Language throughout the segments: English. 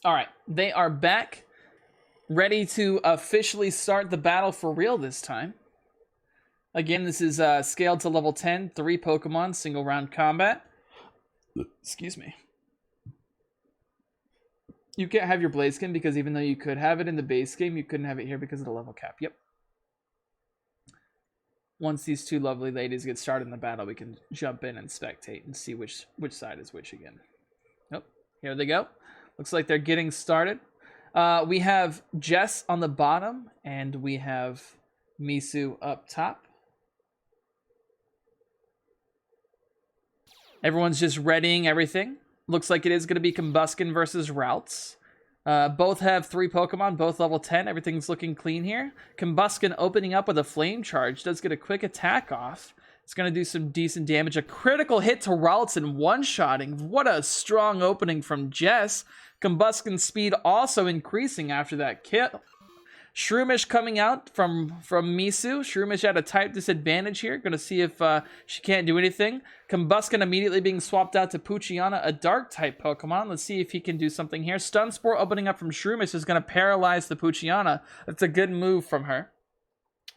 All right, they are back, ready to officially start the battle for real this time. Again, this is scaled to level 10, 3 Pokemon, single round combat. Excuse me. You can't have your Blaziken because even though you could have it in the base game, you couldn't have it here because of the level cap. Yep. Once these two lovely ladies get started in the battle, we can jump in and spectate and see which side is which again. Nope. Here they go. Looks like they're getting started. We have Jess on the bottom, and we have Misu up top. Everyone's just readying everything. Looks like it is going to be Combusken versus Routes. Both have 3 Pokemon, both level 10. Everything's looking clean here. Combusken opening up with a Flame Charge. Does get a quick attack off. It's going to do some decent damage. A critical hit to Routes and one-shotting. What a strong opening from Jess. Combusken's speed also increasing after that kill. Shroomish coming out from Misu. Shroomish at a type disadvantage here. Going to see if she can't do anything. Combusken immediately being swapped out to Poochyena, a dark type Pokemon. Let's see if he can do something here. Stun Spore opening up from Shroomish is going to paralyze the Poochyena. That's a good move from her.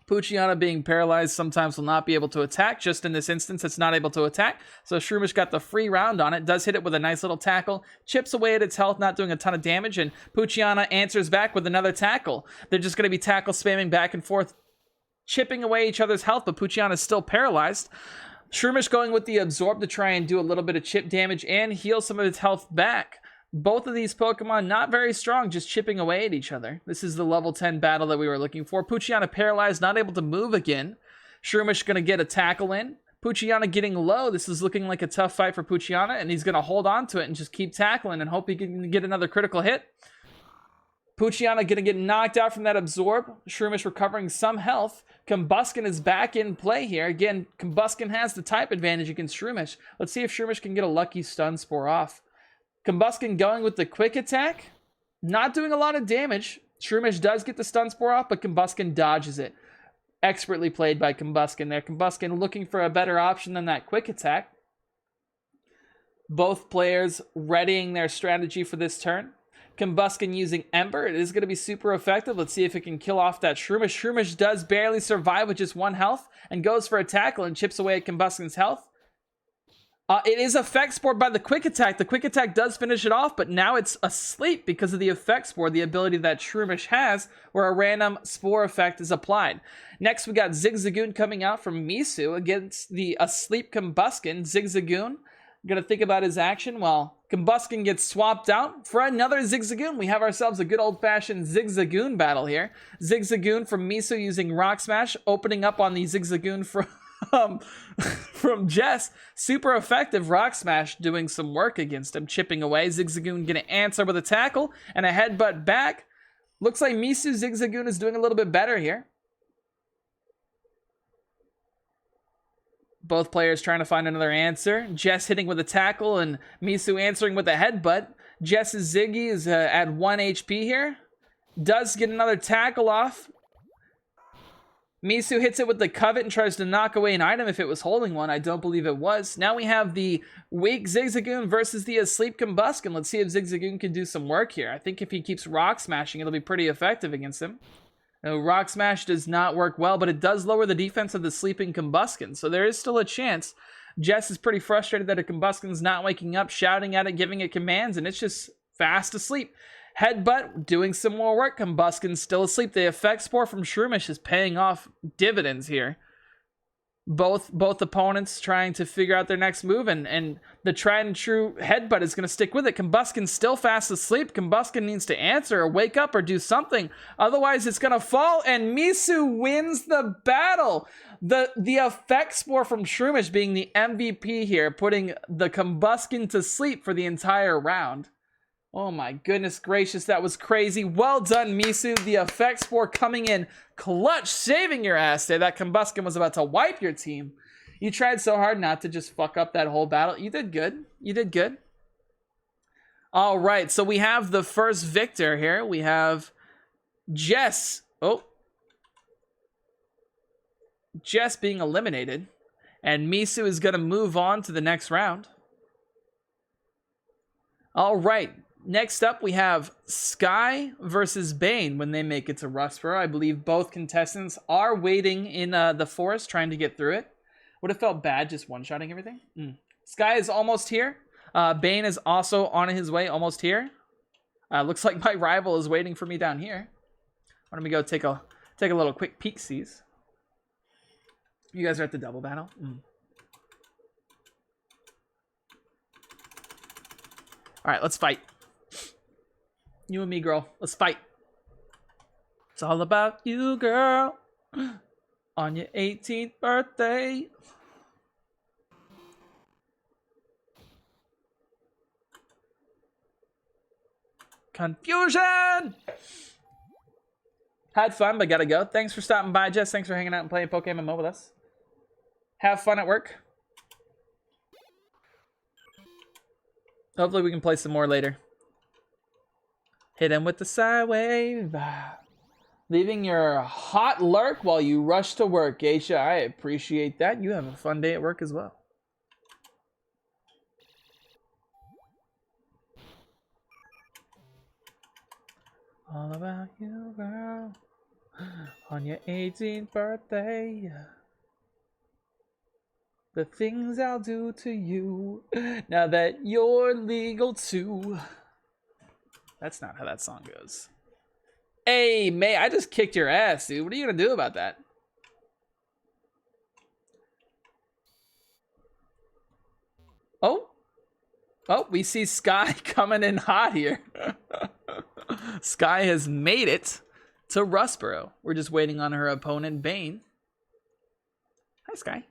Poochyena being paralyzed sometimes will not be able to attack. Just in this instance, it's not able to attack. So Shroomish got the free round on it. Does hit it with a nice little tackle. Chips away at its health, not doing a ton of damage. And Poochyena answers back with another tackle. They're just going to be tackle spamming back and forth, chipping away each other's health, but Poochyena is still paralyzed. Shroomish going with the Absorb to try and do a little bit of chip damage and heal some of its health back. Both of these Pokemon not very strong, just chipping away at each other. This is the level 10 battle that we were looking for. Poochyena paralyzed, not able to move again. Shroomish going to get a tackle in. Poochyena getting low. This is looking like a tough fight for Poochyena, and he's going to hold on to it and just keep tackling and hope he can get another critical hit. Poochyena going to get knocked out from that Absorb. Shroomish recovering some health. Combusken is back in play here. Again, Combusken has the type advantage against Shroomish. Let's see if Shroomish can get a lucky Stun Spore off. Combusken going with the quick attack. Not doing a lot of damage. Shroomish does get the Stun Spore off, but Combusken dodges it. Expertly played by Combusken there. Combusken looking for a better option than that quick attack. Both players readying their strategy for this turn. Combusken using Ember. It is going to be super effective. Let's see if it can kill off that Shroomish. Shroomish does barely survive with just 1 health and goes for a tackle and chips away at Combusken's health. It is Effect Spore by the quick attack. The quick attack does finish it off, but now it's asleep because of the Effect Spore, the ability that Shroomish has, where a random Spore effect is applied. Next, we got Zigzagoon coming out from Misu against the asleep Combusken. Zigzagoon, gonna think about his action while Combusken gets swapped out for another Zigzagoon. We have ourselves a good old-fashioned Zigzagoon battle here. Zigzagoon from Misu using Rock Smash, opening up on the Zigzagoon from Jess. Super effective Rock Smash doing some work against him, chipping away. Zigzagoon gonna answer with a tackle and a headbutt back. Looks like Misu Zigzagoon is doing a little bit better here. Both players trying to find another answer. Jess hitting with a tackle and Misu answering with a headbutt. Jess's Ziggy is at 1 HP here. Does get another tackle off. Misu hits it with the Covet and tries to knock away an item if it was holding one. I don't believe it was. Now we have the weak Zigzagoon versus the asleep Combusken. Let's see if Zigzagoon can do some work here. I think if he keeps Rock Smashing, it'll be pretty effective against him. Now, Rock Smash does not work well, but it does lower the defense of the sleeping Combusken, so there is still a chance. Jess is pretty frustrated that a Combusken's not waking up, shouting at it, giving it commands, and it's just fast asleep. Headbutt, doing some more work. Combusken's still asleep. The Effect Spore from Shroomish is paying off dividends here. Both opponents trying to figure out their next move, and the tried and true headbutt is going to stick with it. Combusken's still fast asleep. Combusken needs to answer or wake up or do something. Otherwise, it's going to fall, and Misu wins the battle. The Effect Spore from Shroomish being the MVP here, putting the Combusken to sleep for the entire round. Oh my goodness gracious, that was crazy. Well done, Misu. The Effect Spore coming in clutch, saving your ass there. That Combusken was about to wipe your team. You tried so hard not to just fuck up that whole battle. You did good. You did good. All right, so we have the first victor here. We have Jess. Oh. Jess being eliminated. And Misu is going to move on to the next round. All right. Next up, we have Sky versus Bane when they make it to Rustboro. I believe both contestants are waiting in the forest trying to get through it. Would have felt bad just one-shotting everything. Sky is almost here. Bane is also on his way, almost here. Looks like my rival is waiting for me down here. Why don't we go take a little quick peek-sees. You guys are at the double battle. All right, let's fight. You and me, girl. Let's fight. It's all about you, girl. On your 18th birthday. Confusion! Had fun, but gotta go. Thanks for stopping by, Jess. Thanks for hanging out and playing PokeMMO with us. Have fun at work. Hopefully we can play some more later. Hit him with the side wave. Leaving your hot lurk while you rush to work, Geisha. I appreciate that. You have a fun day at work as well. All about you, girl. On your 18th birthday. The things I'll do to you now that you're legal too. That's not how that song goes. Hey, May, I just kicked your ass, dude. What are you gonna do about that? Oh, we see Sky coming in hot here. Sky has made it to Rustboro. We're just waiting on her opponent, Bane. Hi, Sky.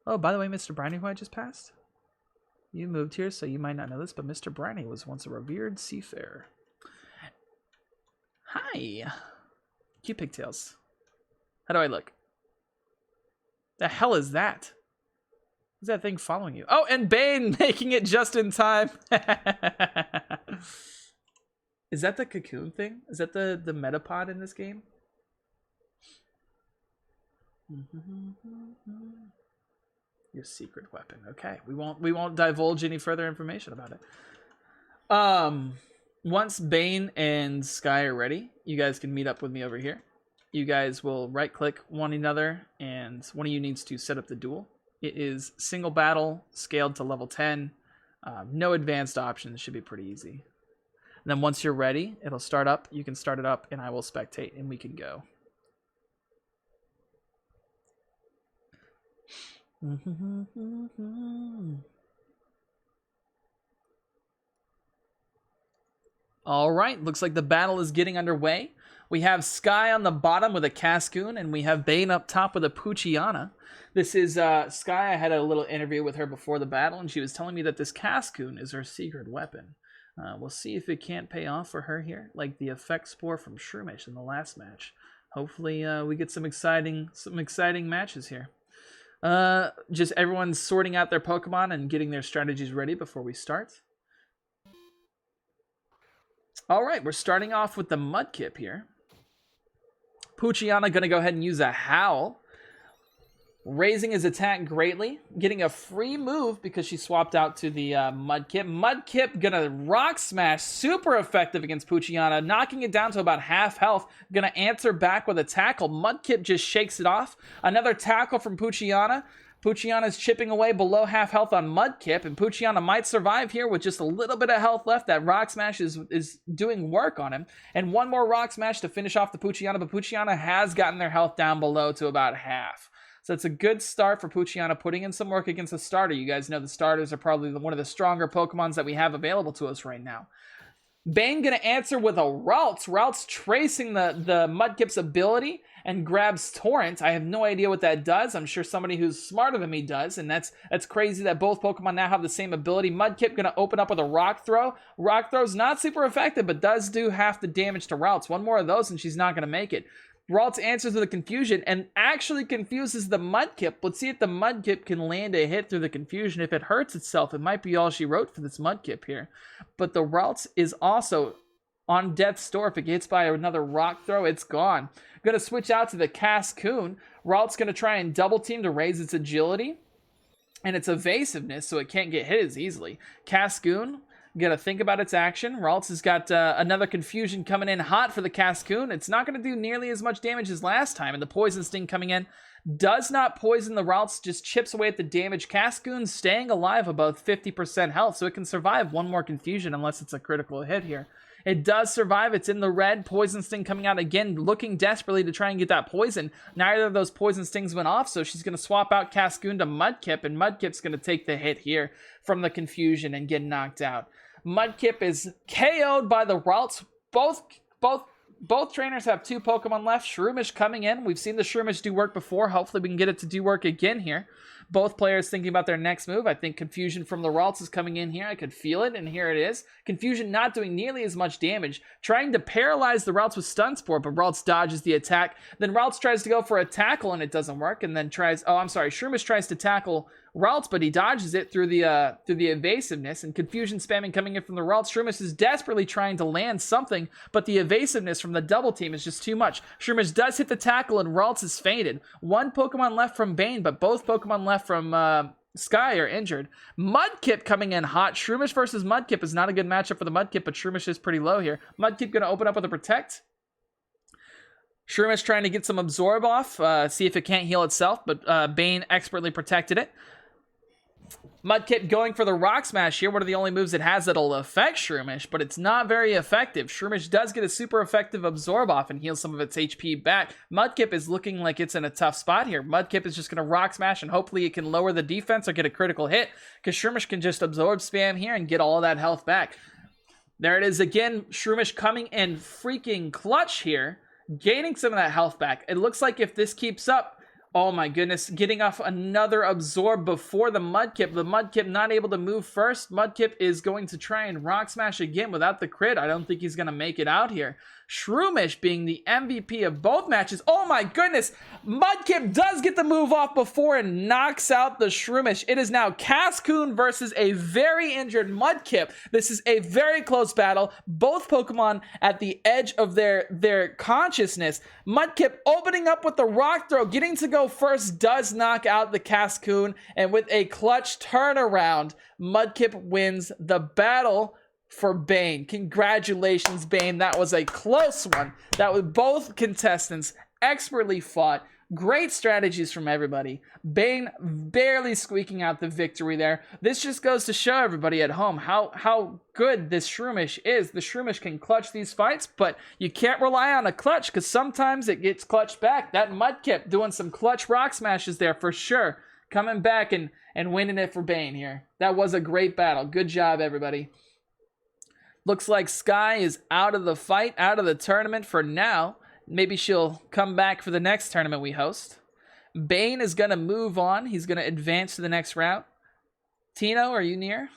Oh, by the way, Mr. Briny, who I just passed, you moved here, so you might not know this, but Mr. Briny was once a revered seafarer. Hi. Cute pigtails. How do I look? The hell is that? Is that thing following you? Oh, and Bane making it just in time. Is that the cocoon thing? Is that the metapod in this game? Your secret weapon. Okay, we won't divulge any further information about it. Once Bane and Sky are ready, you guys can meet up with me over here. You guys will right-click one another, and one of you needs to set up the duel. It is single battle, scaled to level 10. No advanced options. Should be pretty easy. And then once you're ready, it'll start up. You can start it up, and I will spectate, and we can go. All right, looks like the battle is getting underway. We have Sky on the bottom with a Cascoon, and we have Bane up top with a Poochyena. This is Sky. I had a little interview with her before the battle, and she was telling me that this Cascoon is her secret weapon. We'll see if it can't pay off for her here, like the effect spore from Shroomish in the last match. Hopefully, we get some exciting matches here. Just everyone's sorting out their Pokemon and getting their strategies ready before we start. All right, we're starting off with the Mudkip here. Poochyena gonna go ahead and use a Howl, raising his attack greatly, getting a free move because she swapped out to the Mudkip. Mudkip gonna Rock Smash, super effective against Poochyena, knocking it down to about half health. Gonna answer back with a tackle. Mudkip just shakes it off. Another tackle from Poochyena. Poochyena's chipping away below half health on Mudkip, and Poochyena might survive here with just a little bit of health left. That Rock Smash is doing work on him. And one more Rock Smash to finish off the Poochyena, but Poochyena has gotten their health down below to about half. So it's a good start for Poochyena, putting in some work against the starter. You guys know the starters are probably one of the stronger Pokemons that we have available to us right now. Bane gonna answer with a Ralts. Ralts tracing the Mudkip's ability and grabs Torrent. I have no idea what that does. I'm sure somebody who's smarter than me does, and that's crazy that both Pokemon now have the same ability. Mudkip gonna open up with a Rock Throw. Rock Throw's not super effective, but does do half the damage to Ralts. One more of those and she's not gonna make it. Ralts answers with a Confusion and actually confuses the Mudkip. Let's see if the Mudkip can land a hit through the Confusion. If it hurts itself, it might be all she wrote for this Mudkip here. But the Ralts is also on death's door. If it gets by another Rock Throw, it's gone. Gonna switch out to the Cascoon. Ralts gonna try and double team to raise its agility. and its evasiveness, so it can't get hit as easily. Cascoon, gotta think about its action. Ralts has got another Confusion coming in hot for the Cascoon. It's not gonna do nearly as much damage as last time, and the Poison Sting coming in does not poison the Ralts, just chips away at the damage. Cascoon staying alive above 50% health, so it can survive one more Confusion unless it's a critical hit here. It does survive. It's in the red. Poison Sting coming out again, looking desperately to try and get that poison. Neither of those Poison Stings went off, so she's going to swap out Cascoon to Mudkip, and Mudkip's going to take the hit here from the Confusion and get knocked out. Mudkip is KO'd by the Ralts. Both trainers have 2 Pokemon left. Shroomish coming in. We've seen the Shroomish do work before. Hopefully we can get it to do work again here. Both players thinking about their next move. I think Confusion from the Ralts is coming in here. I could feel it, and here it is. Confusion not doing nearly as much damage. Trying to paralyze the Ralts with Stun Spore, but Ralts dodges the attack. Then Ralts tries to go for a tackle, and it doesn't work. And then Shroomish tries to tackle Ralts, but he dodges it through the evasiveness, and Confusion spamming coming in from the Ralts. Shroomish is desperately trying to land something, but the evasiveness from the double team is just too much. Shroomish does hit the tackle, and Ralts is fainted. 1 Pokemon left from Bane, but both Pokemon left from Sky are injured. Mudkip coming in hot. Shroomish versus Mudkip is not a good matchup for the Mudkip, but Shroomish is pretty low here. Mudkip going to open up with a Protect. Shroomish trying to get some Absorb off, see if it can't heal itself, but Bane expertly protected it. Mudkip going for the Rock Smash here. One of the only moves it has that'll affect Shroomish, but it's not very effective. Shroomish does get a super effective Absorb off and heal some of its HP back. Mudkip is looking like it's in a tough spot here. Mudkip is just going to Rock Smash, and hopefully it can lower the defense or get a critical hit, because Shroomish can just Absorb spam here and get all of that health back. There it is again. Shroomish coming in freaking clutch here, gaining some of that health back. It looks like if this keeps up, oh my goodness, getting off another Absorb before the Mudkip. The Mudkip not able to move first. Mudkip is going to try and Rock Smash again without the crit. I don't think he's going to make it out here. Shroomish being the MVP of both matches. Oh my goodness, Mudkip does get the move off before and knocks out the Shroomish. It is now Cascoon versus a very injured Mudkip. This is a very close battle. Both Pokemon at the edge of their consciousness. Mudkip opening up with the Rock Throw, getting to go first, does knock out the Cascoon, and with a clutch turnaround, Mudkip wins the battle for Bane. Congratulations, Bane. That was a close one. That was both contestants expertly fought. Great strategies from everybody. Bane barely squeaking out the victory there. This just goes to show everybody at home how good this Shroomish is. The Shroomish can clutch these fights, but you can't rely on a clutch, because sometimes it gets clutched back. That Mudkip doing some clutch Rock Smashes there for sure. Coming back and winning it for Bane here. That was a great battle. Good job, everybody. Looks like Sky is out of the fight, out of the tournament for now. Maybe she'll come back for the next tournament we host. Bane is going to move on. He's going to advance to the next round. Tino, are you near?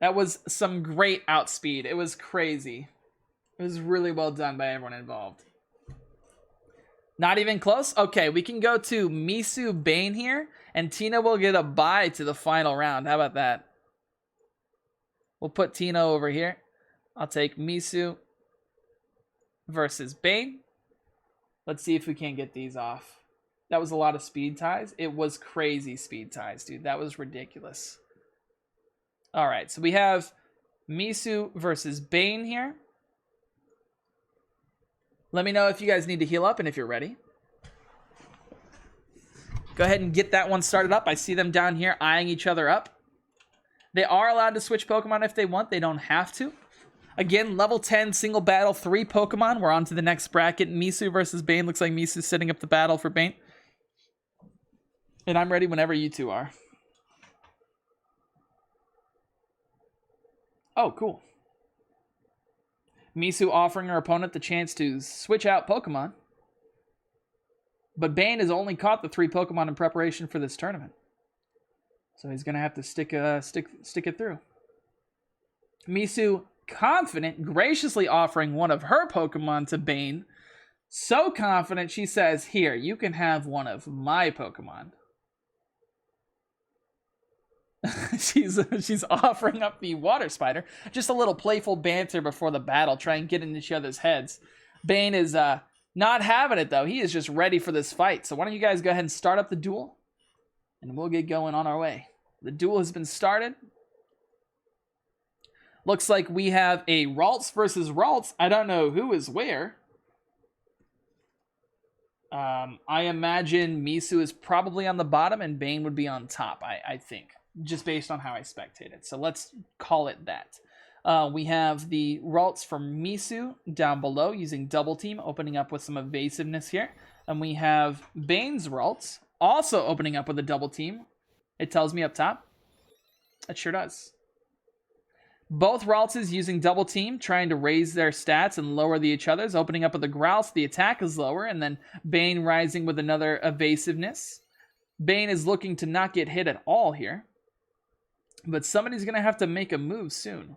That was some great outspeed. It was crazy. It was really well done by everyone involved. Not even close? Okay, we can go to Misu Bane here, and Tino will get a bye to the final round. How about that? We'll put Tino over here. I'll take Misu versus Bane. Let's see if we can get these off. That was a lot of speed ties. It was crazy speed ties, dude. That was ridiculous. All right, so we have Misu versus Bane here. Let me know if you guys need to heal up and if you're ready. Go ahead and get that one started up. I see them down here eyeing each other up. They are allowed to switch Pokemon if they want. They don't have to. Again, level 10, single battle, 3 Pokemon. We're on to the next bracket. Misu versus Bane. Looks like Misu's setting up the battle for Bane. And I'm ready whenever you two are. Oh, cool. Misu offering her opponent the chance to switch out Pokemon. But Bane has only caught the 3 Pokemon in preparation for this tournament. So he's going to have to stick it through. Misu, confident, graciously offering one of her Pokemon to Bane. So confident, she says, here, you can have one of my Pokemon. she's offering up the Water Spider. Just a little playful banter before the battle, try and get in each other's heads. Bane is not having it, though. He is just ready for this fight. So why don't you guys go ahead and start up the duel? and we'll get going on our way. The duel has been started. Looks like we have a Ralts versus Ralts. I don't know who is where. I imagine Misu is probably on the bottom and Bane would be on top, I think, just based on how I spectated. So let's call it that. We have the Ralts from Misu down below using double team, opening up with some evasiveness here. And we have Bane's Ralts also opening up with a double team. It tells me up top. It sure does. Both Raltses using double team, trying to raise their stats and lower each other's, opening up with a growl so the attack is lower, and then Bane rising with another evasiveness. Bane is looking to not get hit at all here, but somebody's going to have to make a move soon.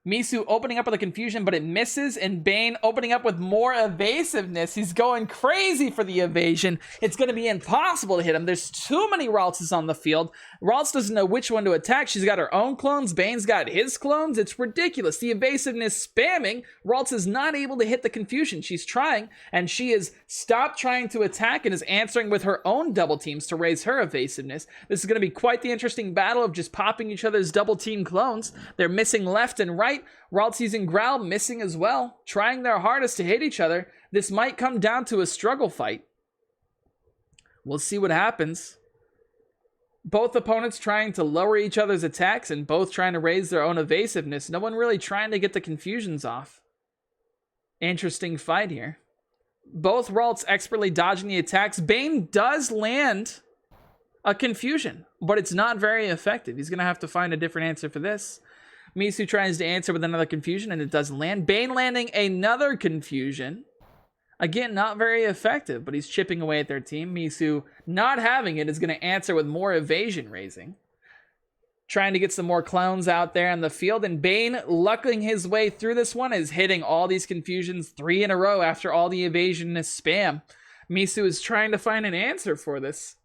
Misu opening up with a confusion, but it misses, and Bane opening up with more evasiveness. He's going crazy for the evasion. It's going to be impossible to hit him. There's too many Raltses on the field. Ralts doesn't know which one to attack. She's got her own clones. Bane's got his clones. It's ridiculous. The evasiveness spamming. Ralts is not able to hit the confusion. She's trying, and she is stopped trying to attack and is answering with her own double teams to raise her evasiveness. This is going to be quite the interesting battle of just popping each other's double team clones. They're missing left and right. Ralts using Growl, missing as well, trying their hardest to hit each other. This might come down to a struggle fight. We'll see what happens. Both opponents trying to lower each other's attacks and both trying to raise their own evasiveness. No one really trying to get the confusions off. Interesting fight here. Both Ralts expertly dodging the attacks. Bane does land a confusion, but it's not very effective. He's going to have to find a different answer for this. Misu tries to answer with another confusion, and it doesn't land. Bane landing another confusion. Again, not very effective, but he's chipping away at their team. Misu, not having it, is going to answer with more evasion raising. Trying to get some more clones out there in the field, and Bane, lucking his way through this one, is hitting all these confusions 3 in a row after all the evasion is spam. Misu is trying to find an answer for this.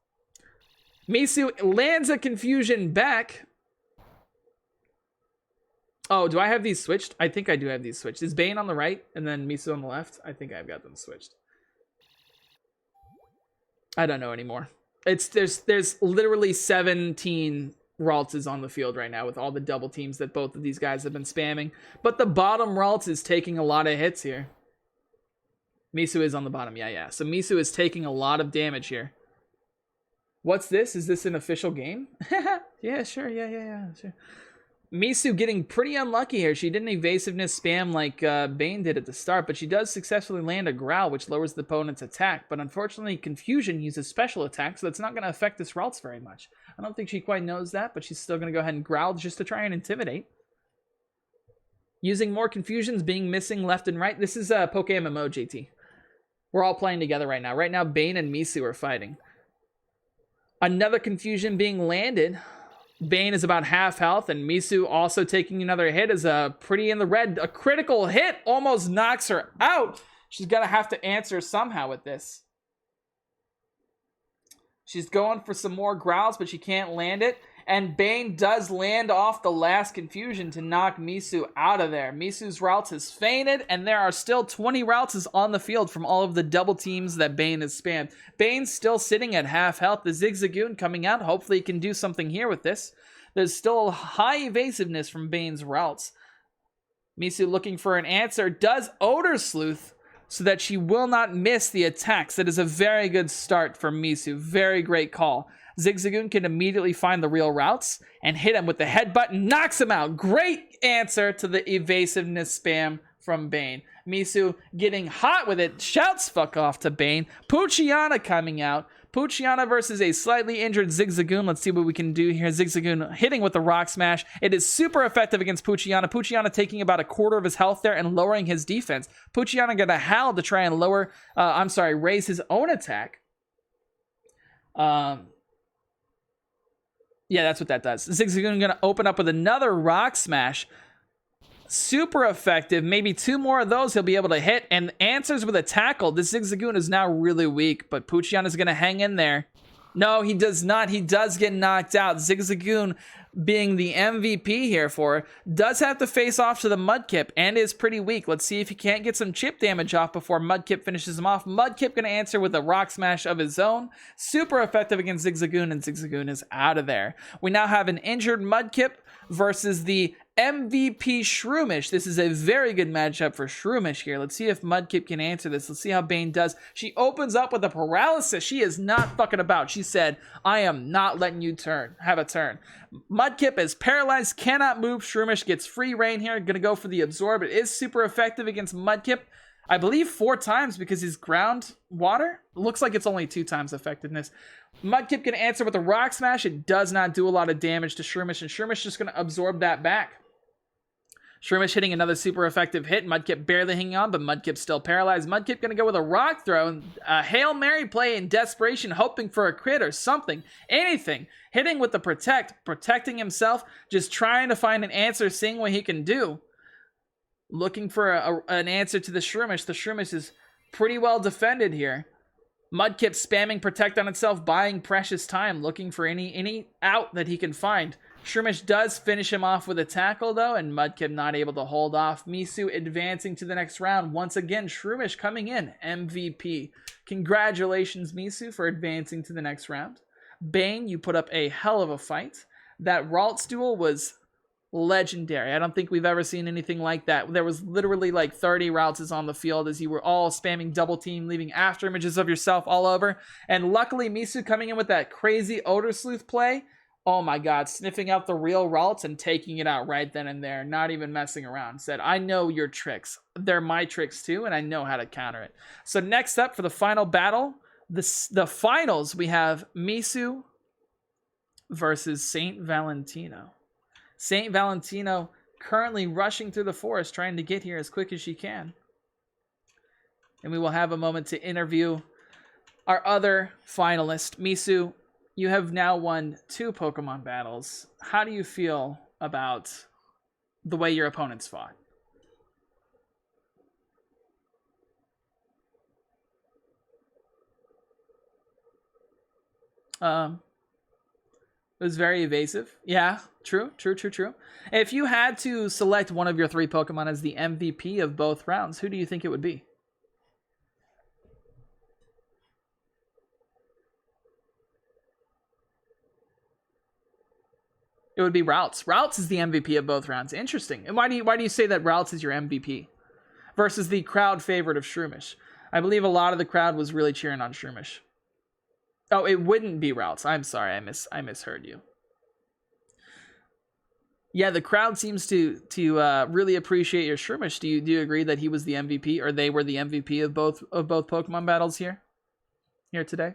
Misu lands a confusion back. Oh, do I have these switched? I think I do have these switched. Is Bane on the right and then Misu on the left? I think I've got them switched. I don't know anymore. There's literally 17 Raltses on the field right now with all the double teams that both of these guys have been spamming. But the bottom Ralts is taking a lot of hits here. Misu is on the bottom. Yeah. So Misu is taking a lot of damage here. What's this? Is this an official game? Yeah, sure. Yeah, sure. Misu getting pretty unlucky here. She didn't evasiveness spam like Bane did at the start, but she does successfully land a Growl, which lowers the opponent's attack. But unfortunately, Confusion uses special attack, so that's not going to affect this Ralts very much. I don't think she quite knows that, but she's still going to go ahead and Growl just to try and intimidate. Using more Confusions, being missing left and right. This is PokeMMO, JT. We're all playing together right now. Right now, Bane and Misu are fighting. Another Confusion being landed. Bane is about half health, and Misu also taking another hit is pretty in the red. A critical hit almost knocks her out. She's going to have to answer somehow with this. She's going for some more Growls, but she can't land it. And Bane does land off the last Confusion to knock Misu out of there. Misu's Ralts has fainted, and there are still 20 Ralts on the field from all of the double teams that Bane has spammed. Bane's still sitting at half health. The Zigzagoon coming out. Hopefully he can do something here with this. There's still high evasiveness from Bane's Ralts. Misu looking for an answer. Does Odor Sleuth so that she will not miss the attacks. That is a very good start for Misu. Very great call. Zigzagoon can immediately find the real Ralts and hit him with the headbutt and knocks him out. Great answer to the evasiveness spam from Bane. Misu getting hot with it. Shouts fuck off to Bane. Poochyena coming out. Poochyena versus a slightly injured Zigzagoon. Let's see what we can do here. Zigzagoon hitting with the Rock Smash. It is super effective against Poochyena. Poochyena taking about a quarter of his health there and lowering his defense. Poochyena gonna howl to try and raise his own attack. Yeah, that's what that does. Zigzagoon going to open up with another Rock Smash. Super effective. Maybe 2 more of those he'll be able to hit. And answers with a tackle. This Zigzagoon is now really weak, but Poochyena is going to hang in there. No, he does not. He does get knocked out. Zigzagoon being the MVP here for, does have to face off to the Mudkip and is pretty weak. Let's see if he can't get some chip damage off before Mudkip finishes him off. Mudkip going to answer with a Rock Smash of his own. Super effective against Zigzagoon, and Zigzagoon is out of there. We now have an injured Mudkip versus the MVP Shroomish. This is a very good matchup for Shroomish here. Let's see if Mudkip can answer this. Let's see how Bane does. She opens up with a paralysis. She is not fucking about. She said, I am not letting you have a turn. Mudkip is paralyzed, cannot move. Shroomish gets free reign here. Gonna go for the absorb. It is super effective against Mudkip. I believe 4 times because he's ground water. Looks like it's only 2 times effectiveness. Mudkip can answer with a Rock Smash. It does not do a lot of damage to Shroomish, and Shroomish just gonna absorb that back. Shroomish hitting another super effective hit. Mudkip barely hanging on, but Mudkip's still paralyzed. Mudkip going to go with a rock throw and a Hail Mary play in desperation, hoping for a crit or something, anything. Hitting with the protect, protecting himself, just trying to find an answer, seeing what he can do. Looking for an answer to the Shroomish. The Shroomish is pretty well defended here. Mudkip spamming protect on itself, buying precious time, looking for any out that he can find. Shroomish does finish him off with a tackle, though, and Mudkip not able to hold off. Misu advancing to the next round. Once again, Shroomish coming in, MVP. Congratulations, Misu, for advancing to the next round. Bane, you put up a hell of a fight. That Ralts duel was legendary. I don't think we've ever seen anything like that. There was literally like 30 Raltses on the field as you were all spamming double team, leaving after images of yourself all over. And luckily, Misu coming in with that crazy Odor Sleuth play. Oh my god, sniffing out the real Ralts and taking it out right then and there, not even messing around. Said, I know your tricks. They're my tricks too, and I know how to counter it. So next up for the final battle, the finals, we have Misu versus Saint Valentino. Saint Valentino currently rushing through the forest, trying to get here as quick as she can. And we will have a moment to interview our other finalist, Misu. You have now won 2 Pokemon battles. How do you feel about the way your opponents fought? It was very evasive. Yeah, true. If you had to select one of your 3 Pokemon as the MVP of both rounds, who do you think it would be? It would be Ralts. Ralts is the MVP of both rounds. Interesting. And why do you say that Ralts is your MVP versus the crowd favorite of Shroomish? I believe a lot of the crowd was really cheering on Shroomish. Oh, it wouldn't be Ralts. I'm sorry, I misheard you. Yeah, the crowd seems to really appreciate your Shroomish. Do you agree that he was the MVP, or they were the MVP of both Pokemon battles here today?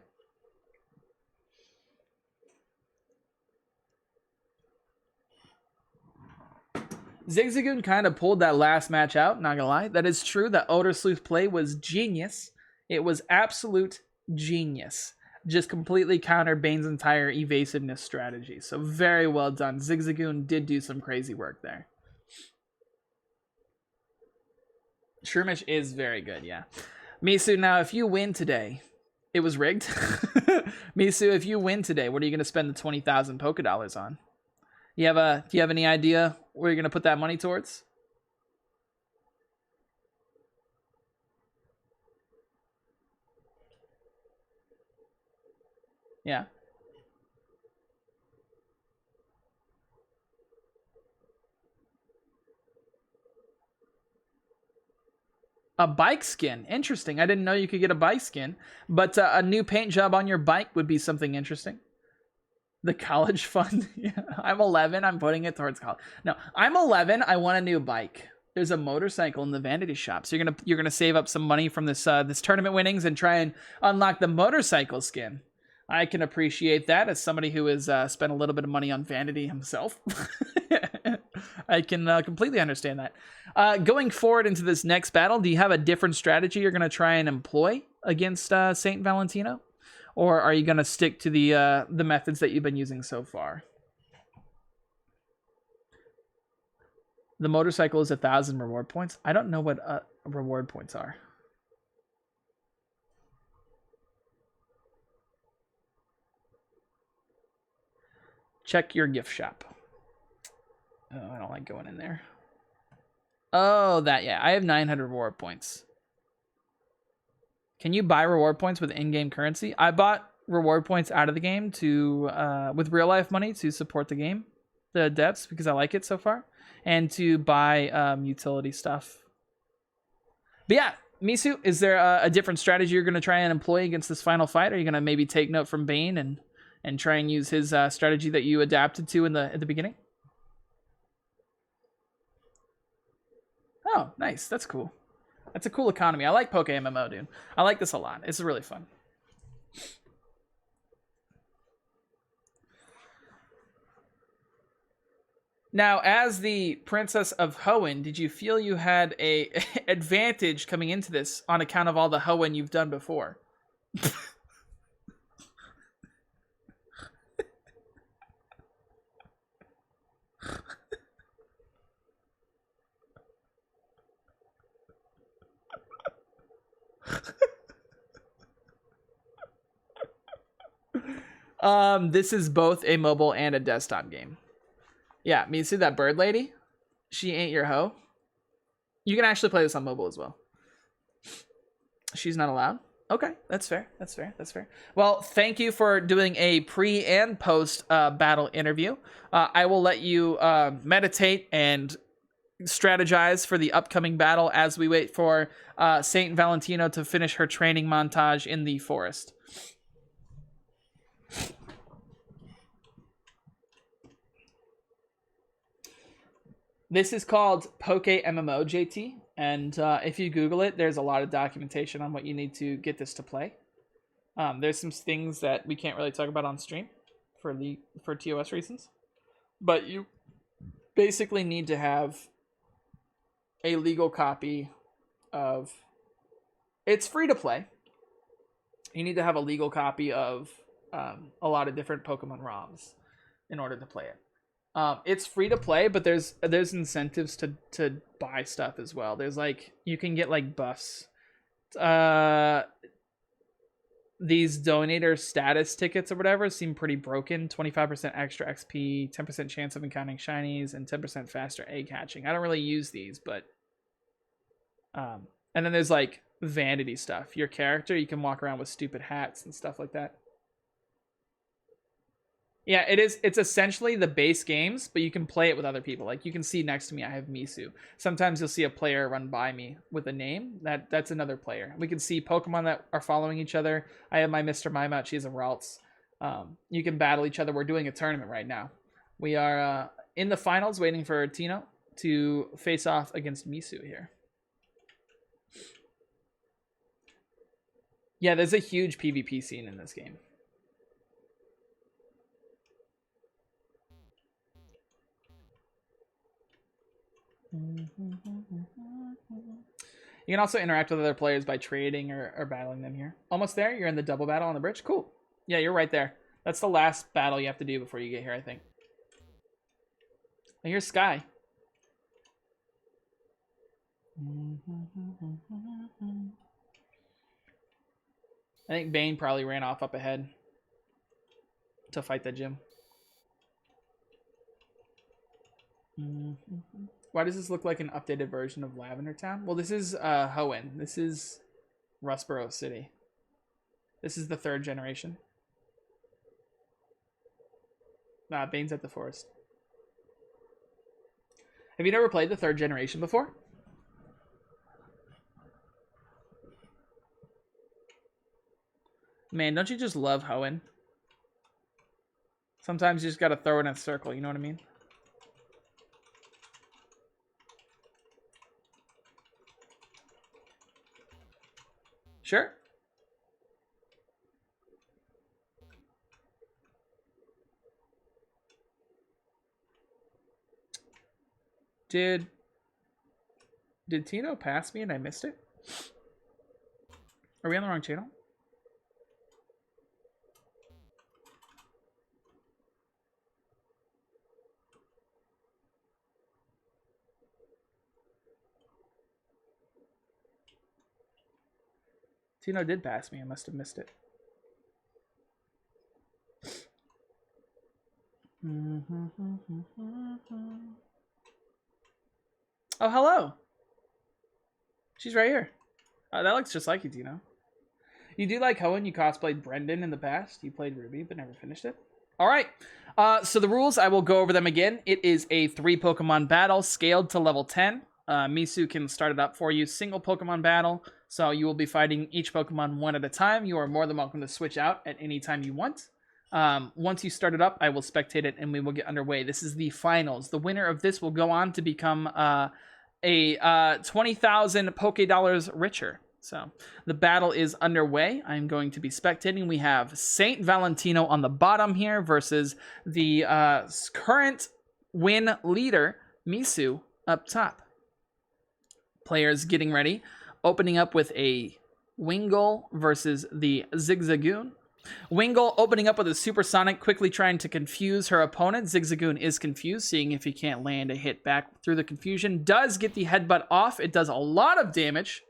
Zigzagoon kind of pulled that last match out, not gonna lie. That is true. That Odor Sleuth play was genius. It was absolute genius. Just completely countered Bane's entire evasiveness strategy. So very well done. Zigzagoon did do some crazy work there. Shroomish is very good, yeah. Misu, now if you win today, it was rigged. Misu, if you win today, what are you gonna spend the 20,000 pokedollars on? Do you have any idea where you're going to put that money towards? Yeah. A bike skin. Interesting. I didn't know you could get a bike skin, but a new paint job on your bike would be something interesting. The college fund. Yeah. I'm 11. I'm putting it towards college. No, I'm 11. I want a new bike. There's a motorcycle in the vanity shop, so you're gonna save up some money from this this tournament winnings and try and unlock the motorcycle skin. I can appreciate that as somebody who has spent a little bit of money on vanity himself. I can completely understand that. Going forward into this next battle, do you have a different strategy you're gonna try and employ against Saint Valentino? Or are you going to stick to the methods that you've been using so far? The motorcycle is 1,000 reward points. I don't know what reward points are. Check your gift shop. Oh, I don't like going in there. Oh, that, yeah. I have 900 reward points. Can you buy reward points with in-game currency? I bought reward points out of the game to with real life money to support the game, the devs, because I like it so far, and to buy utility stuff. But yeah, Misu, is there a different strategy you're going to try and employ against this final fight? Are you going to maybe take note from Bane and try and use his strategy that you adapted to at the beginning? Oh, nice. That's cool. That's a cool economy. I like PokeMMO, dude. I like this a lot. It's really fun. Now, as the Princess of Hoenn, did you feel you had a advantage coming into this on account of all the Hoenn you've done before? This is both a mobile and a desktop game. Yeah, me see that bird lady? She ain't your hoe. You can actually play this on mobile as well. She's not allowed? Okay, that's fair. That's fair. That's fair. Well, thank you for doing a pre and post battle interview. I will let you meditate and strategize for the upcoming battle as we wait for Saint Valentino to finish her training montage in the forest. This is called PokeMMO, JT, and if you Google it, there's a lot of documentation on what you need to get this to play. There's some things that we can't really talk about on stream for TOS reasons, but you basically need to have a legal copy of. It's free to play. You need to have a legal copy of a lot of different Pokemon ROMs in order to play it. It's free to play, but there's incentives to buy stuff as well. There's like you can get like buffs. These donator status tickets or whatever seem pretty broken. 25% extra XP, 10% chance of encountering shinies, and 10% faster egg hatching. I don't really use these, but and then there's like vanity stuff. Your character, you can walk around with stupid hats and stuff like that. Yeah, it is. It's essentially the base games, but you can play it with other people. Like you can see next to me, I have Misu. Sometimes you'll see a player run by me with a name. That's another player. We can see Pokemon that are following each other. I have my Mr. Mime. She has a Ralts. You can battle each other. We're doing a tournament right now. We are in the finals, waiting for Tino to face off against Misu here. Yeah, there's a huge PvP scene in this game. You can also interact with other players by trading or battling them here. Almost there. You're in the double battle on the bridge. Cool. Yeah, you're right there. That's the last battle you have to do before you get here, I think. And here's Sky. I think Bane probably ran off up ahead to fight the gym. Why does this look like an updated version of Lavender Town? Well, this is Hoenn. This is Rustboro City. This is the 3rd generation. Bane's at the forest. Have you never played the 3rd generation before? Man, don't you just love Hoenn? Sometimes you just gotta throw it in a circle, you know what I mean? Sure. Did Tino pass me and I missed it? Are we on the wrong channel? Tino did pass me. I must have missed it. Oh, hello. She's right here. That looks just like you, Tino. You do like Hoenn. You cosplayed Brendan in the past. You played Ruby, but never finished it. All right. So the rules, I will go over them again. It is a 3 Pokemon battle scaled to level 10. Misu can start it up for you. Single Pokemon battle. So you will be fighting each Pokemon one at a time. You are more than welcome to switch out at any time you want. Once you start it up, I will spectate it and we will get underway. This is the finals. The winner of this will go on to become a 20,000 pokedollars richer. So the battle is underway. I'm going to be spectating. We have Saint Valentino on the bottom here versus the current win leader, Misu, up top. Players getting ready. Opening up with a Wingull versus the Zigzagoon. Wingull opening up with a Supersonic, quickly trying to confuse her opponent. Zigzagoon is confused, seeing if he can't land a hit back through the confusion. Does get the headbutt off. It does a lot of damage.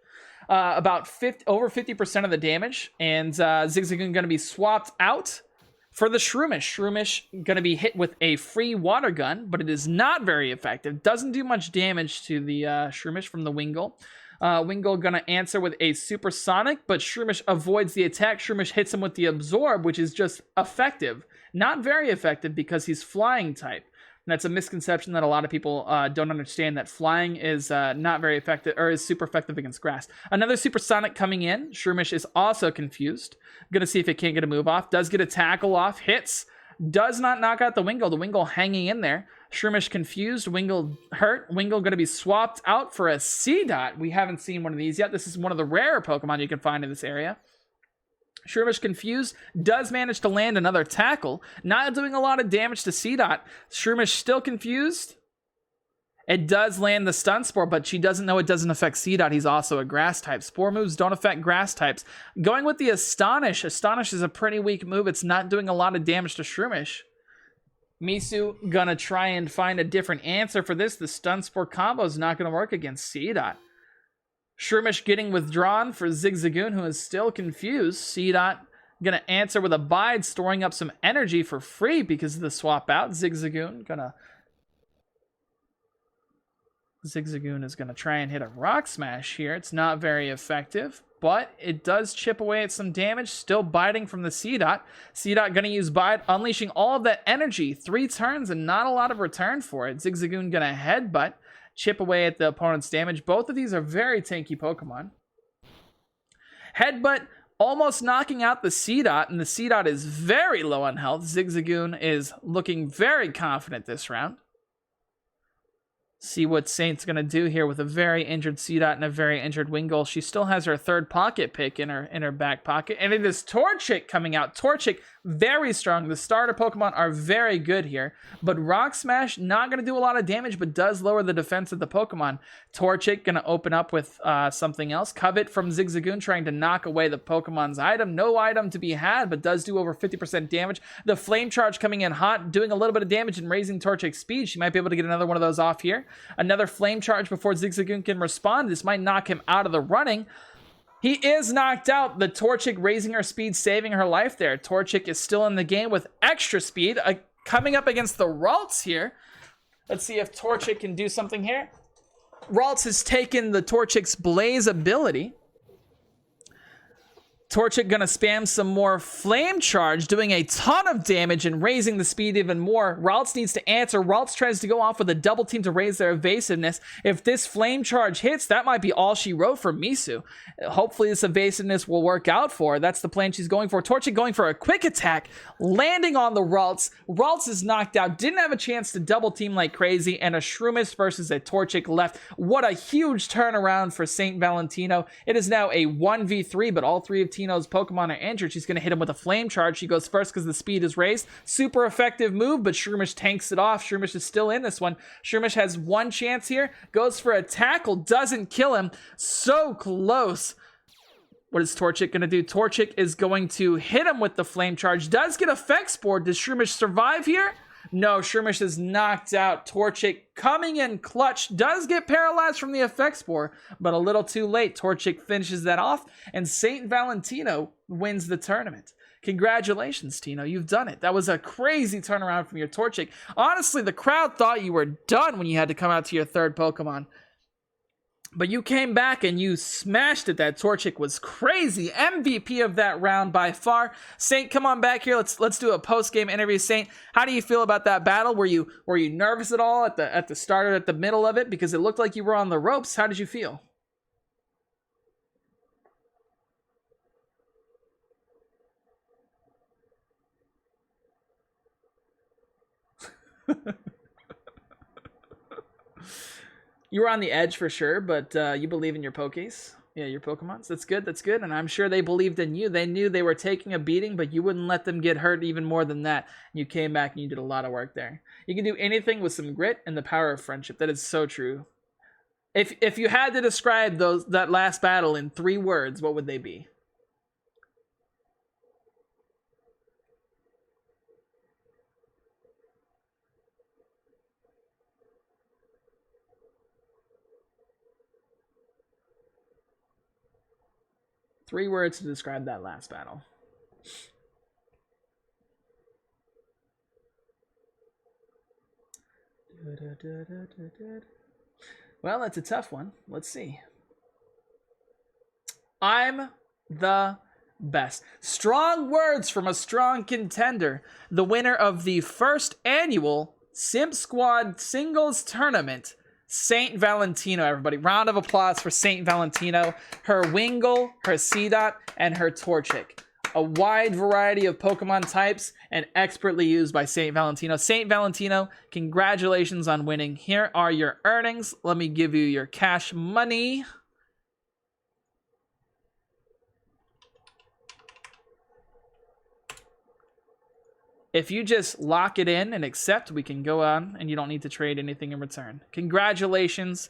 About over 50% of the damage. And Zigzagoon going to be swapped out for the Shroomish. Shroomish going to be hit with a free water gun, but it is not very effective. Doesn't do much damage to the Shroomish from the Wingull. Wingull going to answer with a Supersonic, but Shroomish avoids the attack. Shroomish hits him with the Absorb, which is just effective. Not very effective because he's flying type. And that's a misconception that a lot of people don't understand, that flying is not very effective, or is super effective against grass. Another Supersonic coming in. Shroomish is also confused. Going to see if it can't get a move off. Does get a tackle off. Hits. Does not knock out the Wingull. The Wingull hanging in there. Shroomish confused. Wingull hurt. Wingull going to be swapped out for a C-Dot. We haven't seen one of these yet. This is one of the rarer Pokemon you can find in this area. Shroomish confused. Does manage to land another tackle. Not doing a lot of damage to C-Dot. Shroomish still confused. It does land the Stun Spore, but she doesn't know it doesn't affect C-Dot. He's also a grass type. Spore moves don't affect grass types. Going with the Astonish. Astonish is a pretty weak move. It's not doing a lot of damage to Shroomish. Misu gonna try and find a different answer for this. The Stun Spore combo is not gonna work against C-Dot. Shroomish getting withdrawn for Zigzagoon, who is still confused. C-Dot gonna answer with a Bide, storing up some energy for free because of the swap out. Zigzagoon is gonna try and hit a Rock Smash here. It's not very effective, but it does chip away at some damage. Still biting from the C-Dot. C-Dot gonna use Bite, unleashing all of that energy. 3 turns and not a lot of return for it. Zigzagoon gonna headbutt, chip away at the opponent's damage. Both of these are very tanky Pokemon. Headbutt almost knocking out the C-Dot, and the C-Dot is very low on health. Zigzagoon is looking very confident this round. See what Saint's going to do here with a very injured C-Dot and a very injured Wingull. She still has her third pocket pick in her back pocket. And it is Torchic coming out. Torchic, very strong. The starter Pokemon are very good here. But Rock Smash, not going to do a lot of damage, but does lower the defense of the Pokemon. Torchic going to open up with something else. Covet from Zigzagoon trying to knock away the Pokemon's item. No item to be had, but does do over 50% damage. The Flame Charge coming in hot, doing a little bit of damage and raising Torchic's speed. She might be able to get another one of those off here. Another Flame Charge before Zigzagoon can respond. This might knock him out of the running. He is knocked out. The Torchic raising her speed, saving her life there. Torchic is still in the game with extra speed. Coming up against the Ralts here. Let's see if Torchic can do something here. Ralts has taken the Torchic's Blaze ability. Torchic gonna spam some more Flame Charge, doing a ton of damage and raising the speed even more. Ralts needs to answer. Ralts tries to go off with a double team to raise their evasiveness. If this Flame Charge hits, that might be all she wrote for Misu. Hopefully this evasiveness will work out for her. That's the plan she's going for. Torchic going for a quick attack, landing on the Ralts. Ralts is knocked out, didn't have a chance to double team like crazy, and a Shroomish versus a Torchic left. What a huge turnaround for Saint Valentino. It is now a 1v3, but all 3 of Tino's Pokemon are injured. She's going to hit him with a Flame Charge. She goes first because the speed is raised. Super effective move, but Shroomish tanks it off. Shroomish is still in this one. Shroomish has one chance here. Goes for a tackle. Doesn't kill him. So close. What is Torchic going to do? Torchic is going to hit him with the Flame Charge. Does get Effect Spore. Does Shroomish survive here? No, Shroomish is knocked out. Torchic coming in clutch. Does get paralyzed from the Effect Spore, but a little too late. Torchic finishes that off, and Saint Valentino wins the tournament. Congratulations, Tino. You've done it. That was a crazy turnaround from your Torchic. Honestly, the crowd thought you were done when you had to come out to your third Pokemon. But you came back and you smashed it. That Torchic was crazy. MVP of that round by far. Saint, come on back here. Let's do a post-game interview. Saint, how do you feel about that battle? Were you nervous at all at the start or at the middle of it? Because it looked like you were on the ropes. How did you feel? You were on the edge for sure, but you believe in your Pokés. Yeah, your Pokemons. That's good. That's good. And I'm sure they believed in you. They knew they were taking a beating, but you wouldn't let them get hurt even more than that. You came back and you did a lot of work there. You can do anything with some grit and the power of friendship. That is so true. If you had to describe that last battle in 3 words, what would they be? Three words to describe that last battle. Well, that's a tough one. Let's see. I'm the best. Strong words from a strong contender. The winner of the first annual Simp Squad Singles Tournament, Saint Valentino, everybody. Round of applause for Saint Valentino. Her Wingull, her Seedot, and her Torchic. A wide variety of Pokemon types and expertly used by Saint Valentino. Saint Valentino, congratulations on winning. Here are your earnings. Let me give you your cash money. If you just lock it in and accept, we can go on and you don't need to trade anything in return. Congratulations,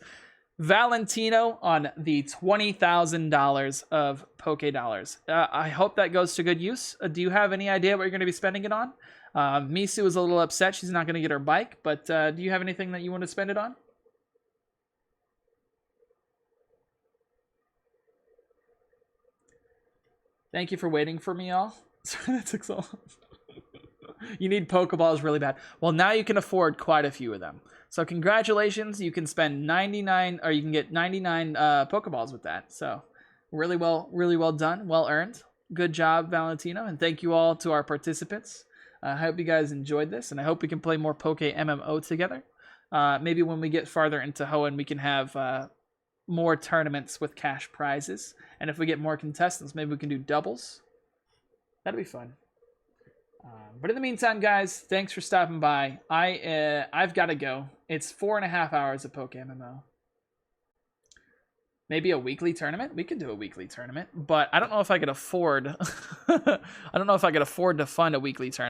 Valentino, on the $20,000 of pokedollars. I hope that goes to good use. Do you have any idea what you're going to be spending it on? Misu is a little upset. She's not going to get her bike, but do you have anything that you want to spend it on? Thank you for waiting for me, all. Sorry, that took so long. You need Pokeballs really bad. Well, now you can afford quite a few of them. So congratulations, you can spend 99, or you can get 99 Pokeballs with that. So really well done, well earned. Good job, Valentino, and thank you all to our participants. I hope you guys enjoyed this, and I hope we can play more PokeMMO together. Maybe when we get farther into Hoenn, we can have more tournaments with cash prizes. And if we get more contestants, maybe we can do doubles. That'd be fun. But in the meantime, guys, thanks for stopping by. I've got to go. It's 4.5 hours of PokeMMO. Maybe a weekly tournament? We could do a weekly tournament, but I don't know if I could afford I don't know if I could afford to fund a weekly tournament.